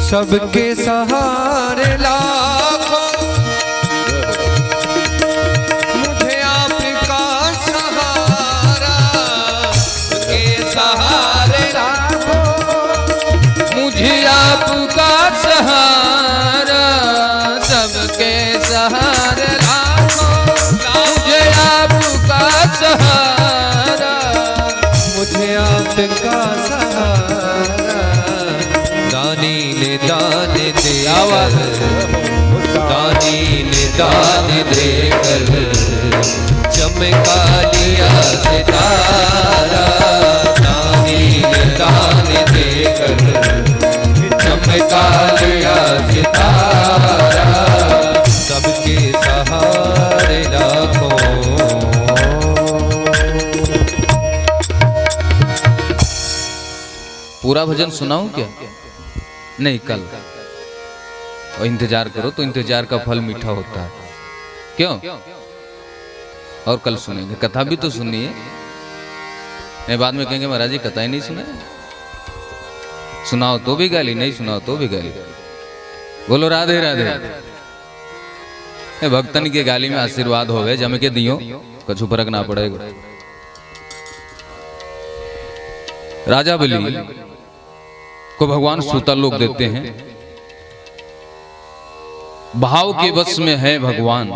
सबके सहारे लाखों, मुझे आपका सहारा, सबके सहारे लाखों, मुझे आपका सहारा, सबके सहारे लाखों, मुझे आपका सहारा, मुझे आपका सहारा। दानी ने दान दे आवाज, दानी ने दान देकर चमका लिया सितारा, दानी ने दान देकर चमका लिया सितारा, सबके सहारे लाखों। पूरा भजन सुनाऊं क्या? नहीं, कल। और इंतजार करो तो इंतजार का फल मीठा होता है। क्यों? और कल सुनेंगे। कथा भी तो सुनिए, नहीं बाद में कहेंगे महाराज जी कथा ही नहीं सुना। सुनाओ तो भी गाली, नहीं सुनाओ तो भी गाली। बोलो राधे राधे। भक्तन के गाली में आशीर्वाद हो गए, जम के दियो कछु फर्क ना पड़ेगा। राजा बलि को भगवान सूतल लोक देते हैं। भाव के वश में है भगवान,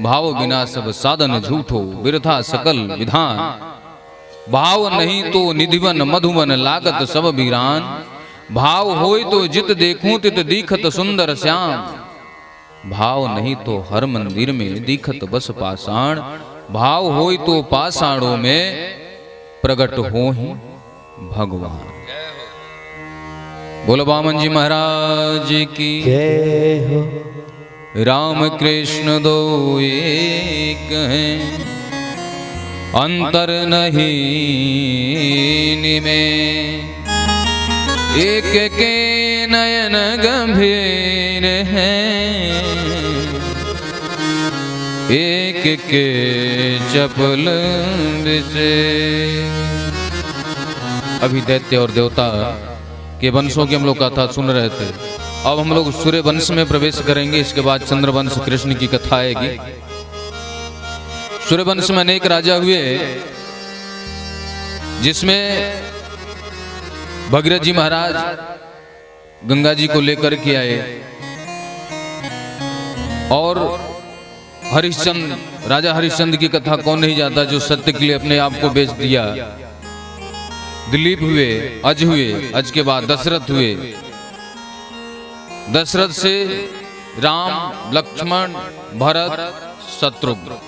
भाव बिना सब साधन झूठो, बिरथा सकल विधान। भाव नहीं तो निधिवन मधुवन, लागत सब वीरान। भाव होय तो जित देखूं तित दीखत सुंदर श्याम। भाव नहीं तो हर मंदिर में दीखत बस पाषाण। भाव होय तो पाषाणों में प्रकट हो ही भगवान। बोलो वामन जी महाराज की जय हो। राम कृष्ण दो एक हैं, अंतर नहीं निमें। एक के नयन गंभीर हैं, एक के चपल विशेष। अभी दैत्य और देवता के वंशों की हम लोग कथा सुन रहे थे। अब हम लोग सूर्य वंश में प्रवेश करेंगे। इसके बाद चंद्रवंश कृष्ण की कथा आएगी। सूर्य वंश में अनेक राजा हुए, जिसमें भगीरथ जी महाराज गंगा जी को लेकर के आए और हरिश्चंद्र, राजा हरिश्चंद्र की कथा कौन नहीं जाता, जो सत्य के लिए अपने आप को बेच दिया। दिलीप हुए, अज हुए, अज के बाद दशरथ हुए। दशरथ से राम, लक्ष्मण, भरत, शत्रुघ्न।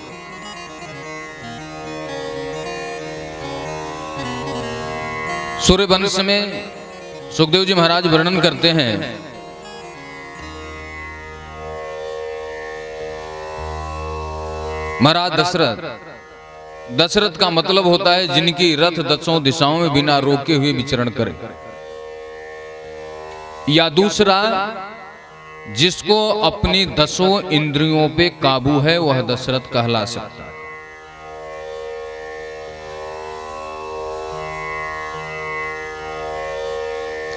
सूर्य वंश में सुखदेव जी महाराज वर्णन करते हैं, महाराज दशरथ का मतलब होता है जिनकी रथ दसों दिशाओं में बिना रोके हुए विचरण करे। या दूसरा, जिसको अपनी दसों इंद्रियों पे काबू है, वह दशरथ कहला सकता है।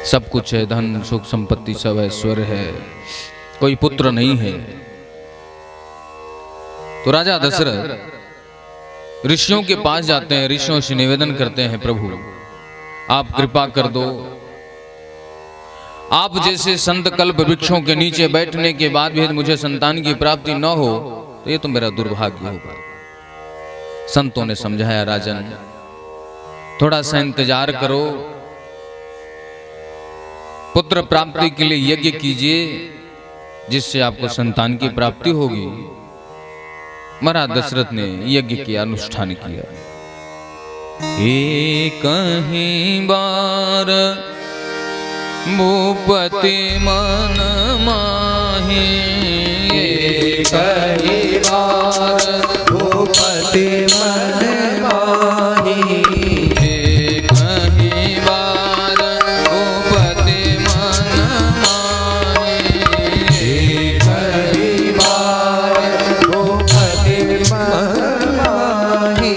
सब कुछ है, धन सुख संपत्ति सब ऐश्वर्य है, कोई पुत्र नहीं है। तो राजा दशरथ ऋषियों के पास जाते हैं, ऋषियों से निवेदन करते हैं, प्रभु आप कृपा कर दो। आप जैसे संत कल्प वृक्षों के नीचे बैठने के बाद भी मुझे संतान की प्राप्ति न हो तो ये तो मेरा दुर्भाग्य होगा। संतों ने समझाया, राजन थोड़ा सा इंतजार करो, पुत्र प्राप्ति के लिए यज्ञ कीजिए, जिससे आपको संतान की प्राप्ति होगी। महाराज दशरथ ने यज्ञ किया, अनुष्ठान किया। एक कहीं बार भूपति मन माही, कहीं बार भूपति मन माही, कहीं बार भूपति मन माही, कहीं बार भूपति मन माही।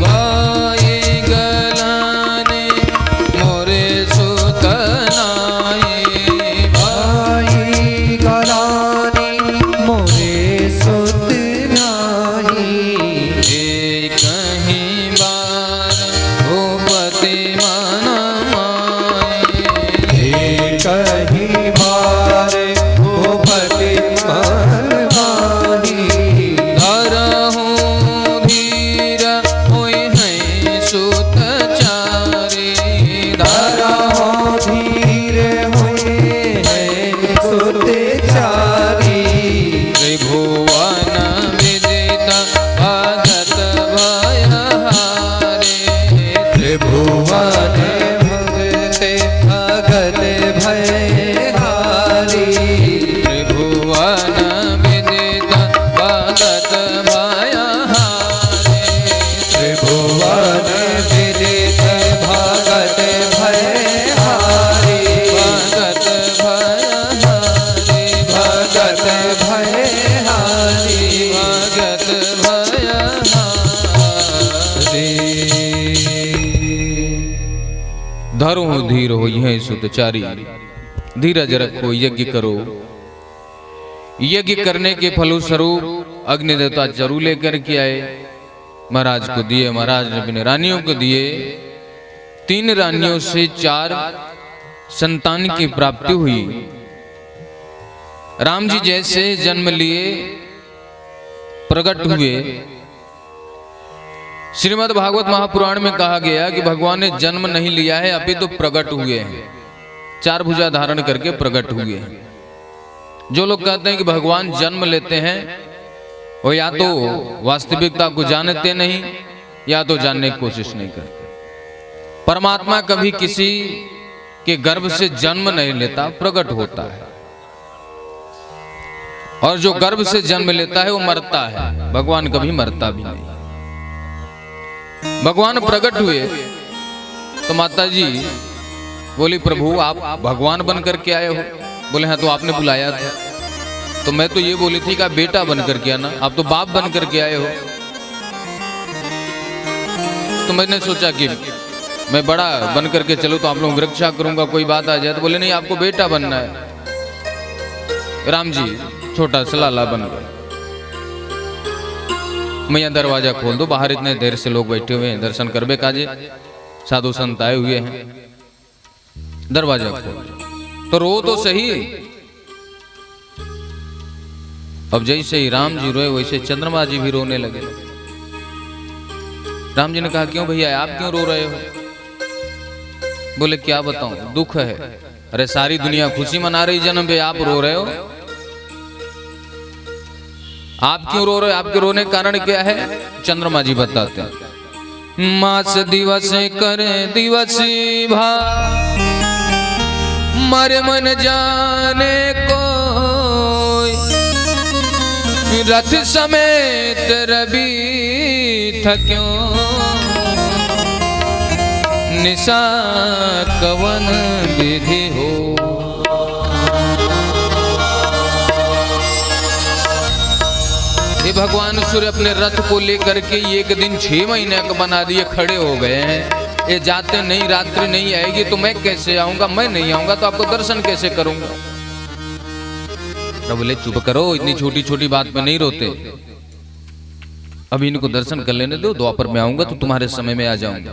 वाई गलाने मोरे सुतनाए, धरो धीर हो यह सुतचारी, धीरज रखो यज्ञ करो। यज्ञ करने के फलस्वरूप अग्नि देवता जरूर लेकर के आए, महाराज को दिए। महाराज ने अपने रानियों को दिए। 3 रानियों से 4 संतान की प्राप्ति हुई। राम जी जैसे जन्म लिए प्रकट हुए। श्रीमद् भागवत महापुराण में कहा गया कि भगवान ने जन्म नहीं लिया है, अभी तो प्रकट हुए हैं, 4 भुजा धारण करके प्रकट हुए हैं। जो लोग कहते हैं कि भगवान जन्म लेते हैं, वो या तो वास्तविकता को जानते नहीं या तो जानने की कोशिश नहीं करते। परमात्मा कभी किसी के गर्भ से जन्म नहीं लेता, प्रकट होता है। और जो गर्भ से जन्म लेता है वो मरता है, भगवान कभी मरता भी नहीं। भगवान प्रकट हुए तो माता जी बोली, प्रभु आप भगवान बन करके आए हो? बोले हाँ, तो आपने बुलाया था। तो मैं तो ये बोली थी कि आप बेटा बन करके आना, आप तो बाप बन करके आए हो। तो मैंने सोचा कि मैं बड़ा बन करके चलो तो आप लोगों की रक्षा करूंगा, कोई बात आ जाए। तो बोले नहीं, आपको बेटा बनना है। राम जी छोटा सा लाला बन गए। मैया दरवाजा खोल दो, बाहर इतने देर से लोग बैठे हुए हैं, दर्शन करबे काजे, साधु संत आए हुए हैं। दरवाजा खोल तो रो तो सही। अब जैसे ही राम जी रोए वैसे चंद्रमा जी भी रोने लगे। राम जी ने कहा, क्यों भैया आप क्यों रो रहे हो? बोले क्या बताऊं, दुख है। अरे सारी दुनिया खुशी मना रही जन्म पे, आप रो रहे हो? आप क्यों रो रहे हो? आपके रोने का कारण क्या है? चंद्रमा जी बताते हैं। मास दिवस करे दिवसी भा, मर मन जाने को, रथ समेत रवि थक्यों, निशा कवन विधि हो। ये भगवान सूर्य अपने रथ को लेकर के एक दिन 6 महीने का बना दिए, खड़े हो गए हैं। ये जाते नहीं, रात्रि नहीं आएगी तो मैं कैसे आऊंगा? मैं नहीं आऊंगा तो आपको दर्शन कैसे करूंगा? बोले चुप करो, इतनी छोटी छोटी बात पे नहीं रोते। अभी इनको दर्शन कर लेने दो, द्वापर में आऊंगा तो तुम्हारे समय में आ जाऊंगा।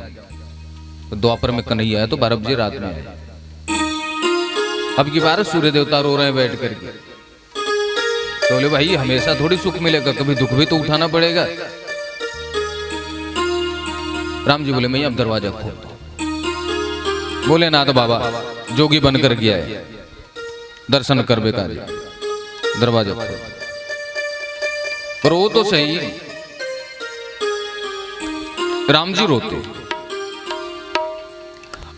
तो द्वापर में कन्हैया आया तो 12 बजे रात में आया। अब की बार सूर्य देवता रो रहे हैं बैठ करके। तो बोले भाई हमेशा थोड़ी सुख मिलेगा, कभी दुख भी तो उठाना पड़ेगा। राम जी बोले मैं अब दरवाजा खोल दो। बोले नाथ बाबा जोगी बनकर गया है, दर्शन कर बेकार। दरवाजा खोल। पर वो तो सही, राम जी रोते।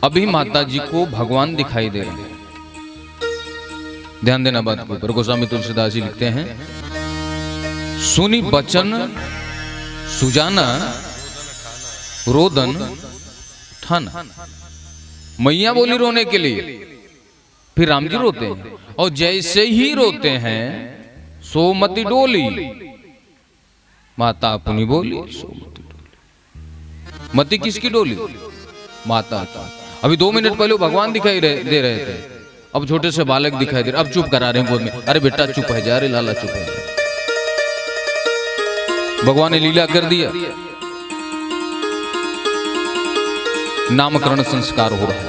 अभी माता जी को भगवान दिखाई दे रहे हैं। ध्यान देना बात के ऊपर। गोस्वामी तुलसीदास जी लिखते हैं, सुनी बचन सुजाना, रोदन ठाना। मैया बोली रोने के लिए, फिर राम जी रोते हैं। और जैसे ही रोते हैं सोमति डोली, माता अपनी बोली सोमति डोली। मति किसकी डोली? माता की। अभी 2 मिनट पहले भगवान दिखाई दे रहे थे, अब छोटे से बालक दिखाई दे रहे। अब चुप करा रहे हैं गोद में, अरे बेटा चुप है जा, अरे लाला चुप है जा। भगवान ने लीला कर दिया, नामकरण संस्कार हो रहा है।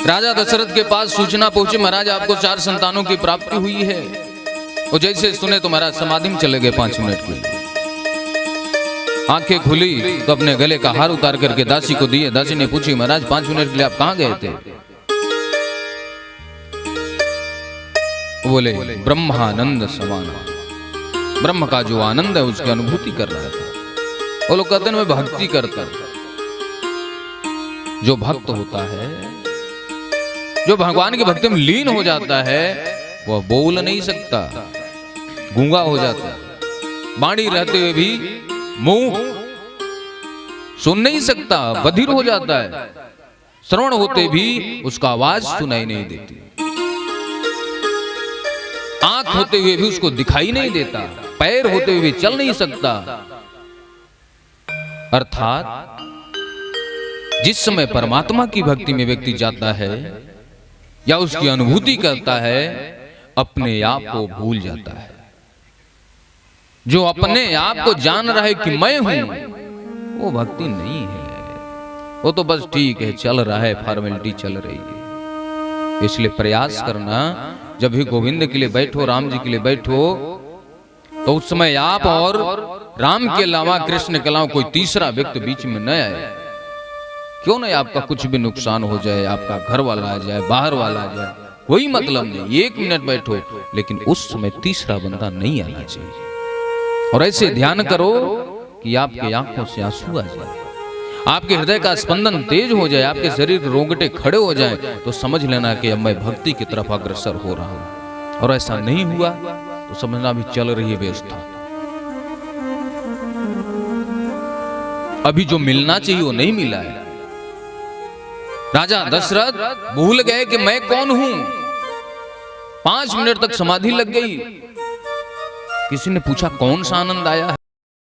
राजा दशरथ के पास सूचना पहुंची, महाराज आपको 4 संतानों की प्राप्ति हुई है। और जैसे सुने तो महाराज समाधि में चले गए 5 मिनट के लिए। आंखें खुली तो अपने गले का हार उतार करके दासी को दिए। दासी ने पूछी, महाराज 5 मिनट के लिए आप कहां गए थे? बोले ब्रह्मानंद समान, ब्रह्म का जो आनंद है उसकी अनुभूति कर रहा था। वो लोग कहते हैं मैं भक्ति करता। जो भक्त होता है, जो भगवान की भक्ति में लीन हो जाता है, वह बोल नहीं सकता, गूंगा हो जाता है। वाणी रहते हुए भी मुंह सुन नहीं सकता, बधिर हो जाता है। श्रवण होते भी उसका आवाज सुनाई नहीं देती। आंख होते हुए भी उसको दिखाई नहीं देता, पैर होते हुए भी चल नहीं सकता। अर्थात जिस समय परमात्मा की भक्ति में व्यक्ति जाता है या उसकी अनुभूति करता है, अपने आप को भूल जाता है। जो अपने आप को जान रहा है कि मैं हूं, वो भक्ति नहीं है। वो तो बस ठीक है, चल रहा है, फॉर्मेलिटी चल रही है। इसलिए प्रयास करना, जब भी गोविंद के लिए बैठो, राम जी के लिए बैठो, तो उस समय आप और राम के अलावा, कृष्ण के अलावा कोई तीसरा व्यक्ति बीच में न आए। क्यों नहीं आपका कुछ भी नुकसान हो जाए, आपका घर वाला आ जाए, बाहर वाला आ जाए, कोई मतलब नहीं, 1 मिनट बैठो, लेकिन उस समय तीसरा बंदा नहीं आना चाहिए। और ऐसे ध्यान करो कि आपकी आंखों से आंसू आ जाए, आपके हृदय का स्पंदन तेज हो जाए, आपके शरीर के रोंगटे खड़े हो जाए, तो समझ लेना कि अब मैं भक्ति की तरफ अग्रसर हो रहा हूं। और ऐसा नहीं हुआ तो समझना भी चल रही है व्यवस्था। अभी जो मिलना चाहिए वो नहीं मिला है। राजा दशरथ भूल गए कि मैं कौन हूं। 5 मिनट तक समाधि लग गई। किसी ने पूछा कौन सा आनंद आया है?